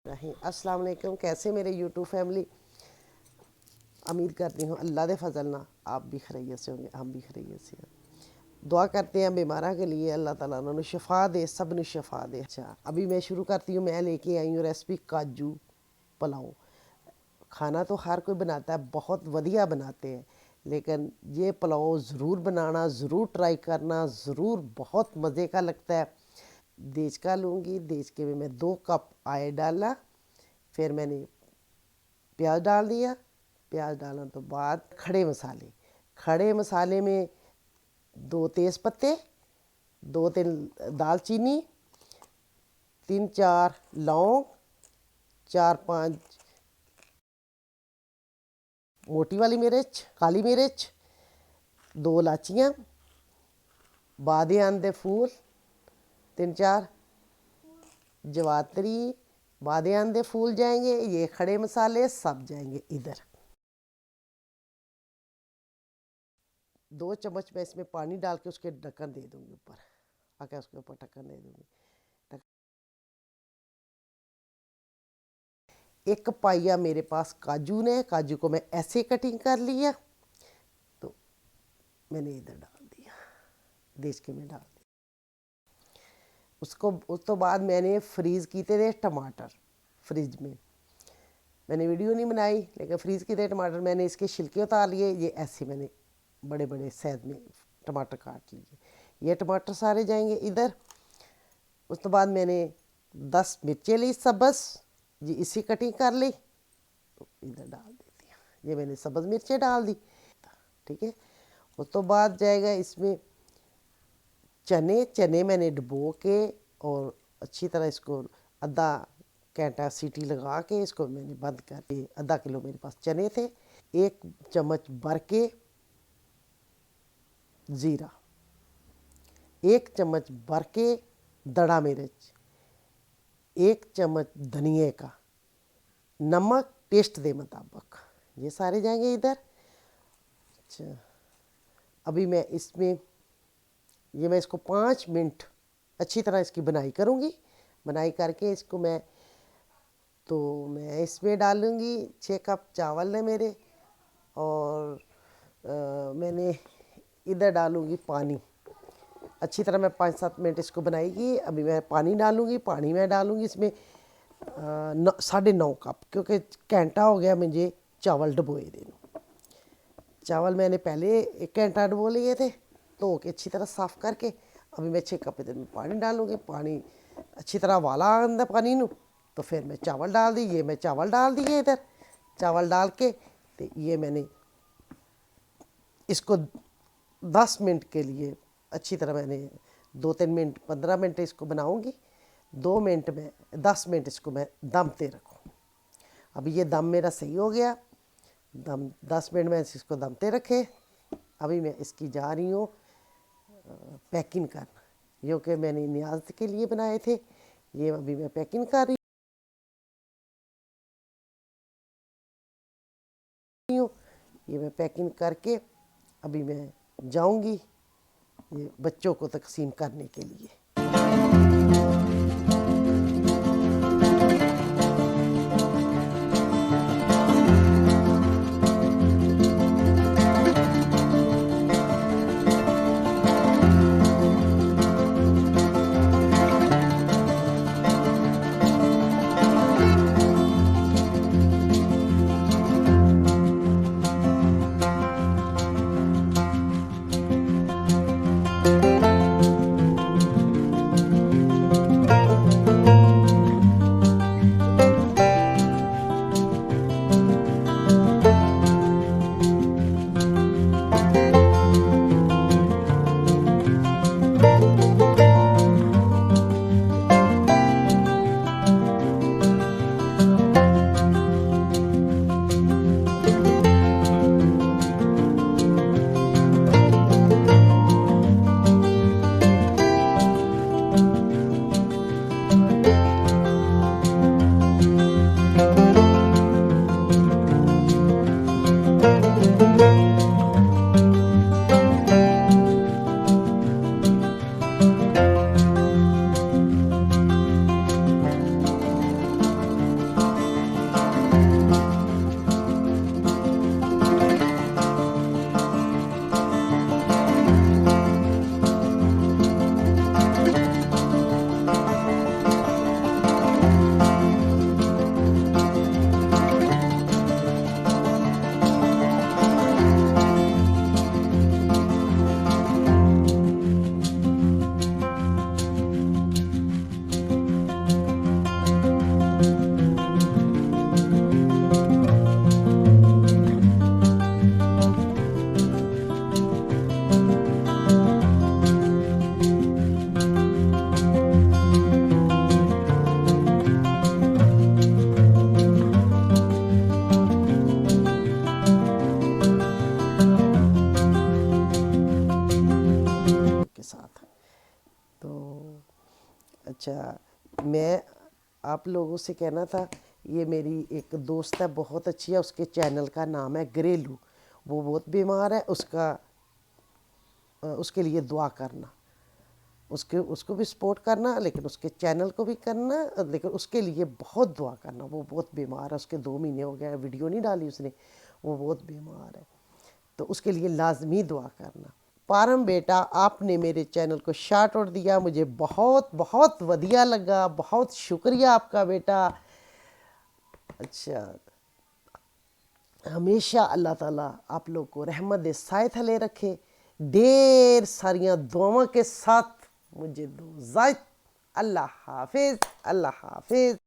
अस्सलाम वालेकुम। कैसे मेरे यूट्यूब फैमिली, उम्मीद करती हूँ अल्लाह के फजल ना आप भी खैरियत से होंगे, हम भी खैरियत से हैं। दुआ करते हैं बीमारा के लिए, अल्लाह ताला उन्होंने शिफा दे, सब ने शिफा दे। अच्छा, अभी मैं शुरू करती हूँ। मैं लेके आई हूँ रेसिपी काजू पुलाव। खाना तो हर कोई बनाता है, बहुत वधिया बनाते हैं, लेकिन ये पुलाव ज़रूर बनाना, ज़रूर ट्राई करना, ज़रूर बहुत मज़े का लगता है। देज का लूँगी, देज के में मैं 2 कप आयल डाला, फिर मैंने प्याज डाल दिया। प्याज डालने तो बाद खड़े मसाले में 2 तेज़ पत्ते, 2-3 दालचीनी, 3-4 लौंग, 4-5 मोटी वाली मिर्च, काली मिर्च, 2 इलाचियाँ, बादियान दे फूल 3-4, जवात्री, बादियान दे फूल जाएंगे। ये खड़े मसाले सब जाएंगे इधर। 2 चम्मच मैं इसमें पानी डाल के उसके ढक्कन दे दूँगी ऊपर, आके उसके ऊपर ढक्कन दे दूँगी। 1 पाइया मेरे पास काजू ने, काजू को मैं ऐसे कटिंग कर लिया, तो मैंने इधर डाल दिया, देश के में डाल दिया। उसको उस तो बाद मैंने फ्रीज़ किए थे टमाटर, फ्रिज में मैंने वीडियो नहीं बनाई, लेकिन फ्रीज़ किए थे टमाटर। मैंने इसके छिलके उतार लिए, ये ऐसे मैंने बड़े बड़े सैज में टमाटर काट लिए। ये टमाटर सारे जाएंगे इधर। उस तो बाद मैंने 10 मिर्चें ली सब्ज़, ये इसी कटिंग कर ली, तो इधर डाल देती हूँ। ये मैंने सब्ज़ मिर्चें डाल दी, ठीक है। उस तो बाद जाएगा इसमें चने मैंने डुबो के और अच्छी तरह इसको आधा घंटा सीटी लगा के इसको मैंने बंद कर के, आधा किलो मेरे पास चने थे। 1 चम्मच भर के ज़ीरा, 1 चम्मच भर के दड़ा मिर्च, 1 चम्मच धनिए का, नमक टेस्ट के मुताबिक, ये सारे जाएंगे इधर। अच्छा, अभी मैं इसमें मैं इसको 5 मिनट अच्छी तरह इसकी बनाई करूँगी। बनाई करके इसको मैं इसमें डालूँगी 6 कप चावल है मेरे, और मैंने इधर डालूँगी पानी। अच्छी तरह मैं 5-7 मिनट इसको बनाएगी। अभी मैं पानी डालूँगी। पानी मैं डालूँगी इसमें 9.5 कप, क्योंकि घंटा हो गया मुझे चावल डुबोए देने। चावल मैंने पहले 1 घंटा डुबो लिए थे, धो के अच्छी तरह साफ़ करके। अभी मैं 6 कप इधर में पानी डालूँगी। पानी अच्छी तरह वाला आंदा पानी नू, तो फिर मैं चावल डाल दी। ये मैं चावल डाल दिए इधर। चावल डाल के तो ये मैंने इसको 10 मिनट के लिए अच्छी तरह मैंने 2-3 मिनट 15 मिनट इसको बनाऊँगी। 2 मिनट में 10 मिनट इसको मैं दम पे रखूँ। अभी ये दम मेरा सही हो गया। दम 10 मिनट में इसको दम पे रखे। अभी मैं इसकी जा रही हूँ पैकिंग करना, जो कि मैंने नियाज़ के लिए बनाए थे। ये अभी मैं पैकिंग कर रही हूँ। ये मैं पैकिंग करके अभी मैं जाऊँगी ये बच्चों को तकसीम करने के लिए। मैं आप लोगों से कहना था, ये मेरी एक दोस्त है बहुत अच्छी है, उसके चैनल का नाम है घरेलू। वो बहुत बीमार है, उसके लिए दुआ करना, उसको भी सपोर्ट करना, लेकिन उसके चैनल को भी करना, लेकिन उसके लिए बहुत दुआ करना। वो बहुत बीमार है, उसके 2 महीने हो गए, वीडियो नहीं डाली उसने, वो बहुत बीमार है, तो उसके लिए लाजमी दुआ करना। पारम बेटा, आपने मेरे चैनल को शार्ट आउट दिया, मुझे बहुत बहुत वधिया लगा, बहुत शुक्रिया आपका बेटा। अच्छा, हमेशा अल्लाह ताला आप लोग को रहमत दे साए थले रखे। ढेर सारियां दुआओं के साथ मुझे दो इजाज़त। अल्लाह हाफिज़, अल्लाह हाफिज़।